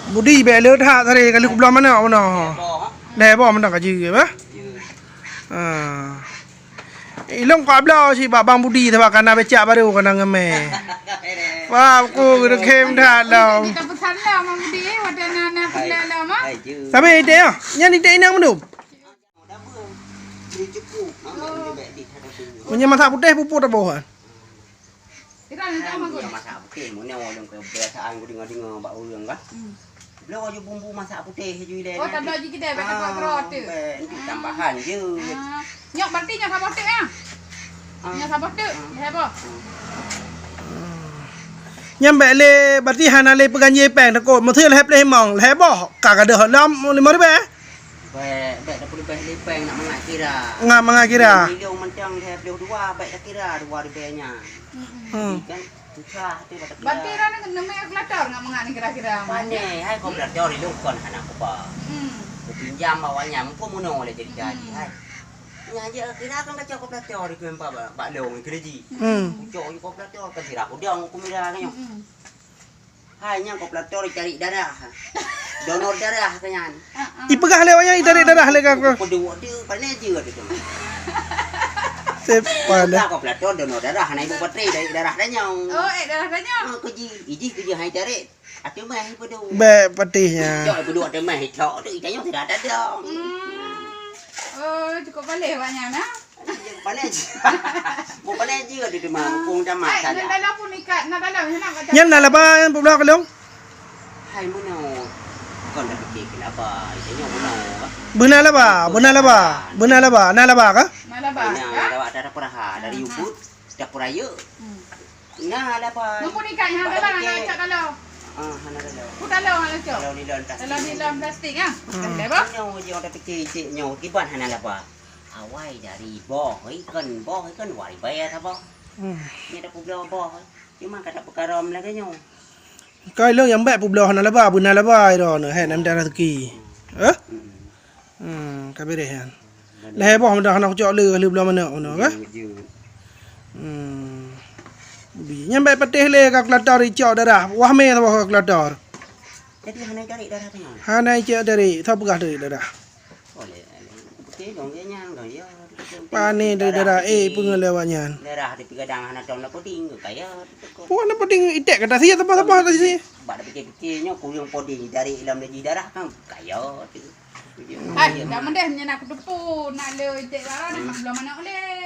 Budi bela dah tadi kali belah mana mana. Dah bawa mana kaji ke ba? Ilong kau belah si bang Budi tu kan becak baru kan ngeme. Wah aku kena kem dah lah. Kita pesan lah Bang Budi wadah nana pelan lah mah. Sampai ide ah. Yang ide inang mendu. Punya masak putih puput apa kan? Kita nak sama Dia masak putih, mana orang kebiasaan aku dengar-dengar bak orang kan. Belah je bumbu masak putih je dia. Oh, tak ada lagi kita pakai kerot tu. Itu tambahan je. Nyok berarti nyok sabot tu ah. Nyok sabot tu. Apa? Nyam bele berarti hana le peganji peng takut mesti lehep leh mong leh boh kagak ada lam 5 ribu eh? Baik dah boleh beli lepeng nak mengat kira. Ngah mengakira. Dia macam lehep dia dua baik tak kira 2 ribunya. Kan susah tu tak kira. Berarti rana kena mek kelator ngak mengat ni kira-kira. Pandai hai kau belajar di lukan anak aku pa. Kau pinjam awalnya mampu mono le jadi. Hai. Nya je kira kan baca kau belajar di kempa bak long kerji. Ucok kau belajar kan kira aku dia aku mira kan. Hai nya kau belajar cari darah. Donor darah kan. Ipegah lewanya dari darah le kau. Kau dua dia pandai je tu. Sepada. Kau belajar donor darah anak ibu patri dari darah danya. Oh, darah tanya. Kerja hai tarik. Atu mah ibu tu. Be patihnya. Cok ibu dua atu mah cok tu itanya tidak ada dong. Oh, cukup boleh banyak nah. Pandai je. Kau pandai je tu mah pun dah mak Nak saja. dalam pun ikat, nak dalam nak kata. Nyam nak laba yang belah kalong. Hai mana kau nak fikir kenapa itanya mana? Benar laba, benar laba. Benar laba, nak laba kah? Malah bah. Nah, dapat darah peraha dari Ubud, dapur raya. Nah, ada apa? Numpun ikatnya dalam nak cak kalau. Hana dah. Ku dalam nak cak. Kalau ni dalam plastik. Dalam di dalam plastik ah. Dah apa? Nyaw je orang fikir cik nyaw kiban hana apa? Awai dari boh ikan wari bayar apa? Ni dah pula boh. Cuma kata perkara lagi nyaw. Kau long yang baik belah nak laba, benar laba itu nak hai nam darah teki. Kabeh han. Leh boh dah nak cak le belah mana ono kah? Nyam baik patih le kak kelator cak darah. Wah me tu kak kelator. Jadi hana cari darah tengah. Hana cak dari, thau pegah dari darah. Boleh. Okey dong dia nyang dong ya. Pani dari darah pengelewanya. Darah di pigadang hana tahun nak poding kaya. Puan apa ding itek kata sia apa atas sini. Bak fikir-fikirnya kurang poding dari dalam lagi darah kan kaya tu. Hai, dah mendah nak depu nak le itik darah nak belum mana boleh.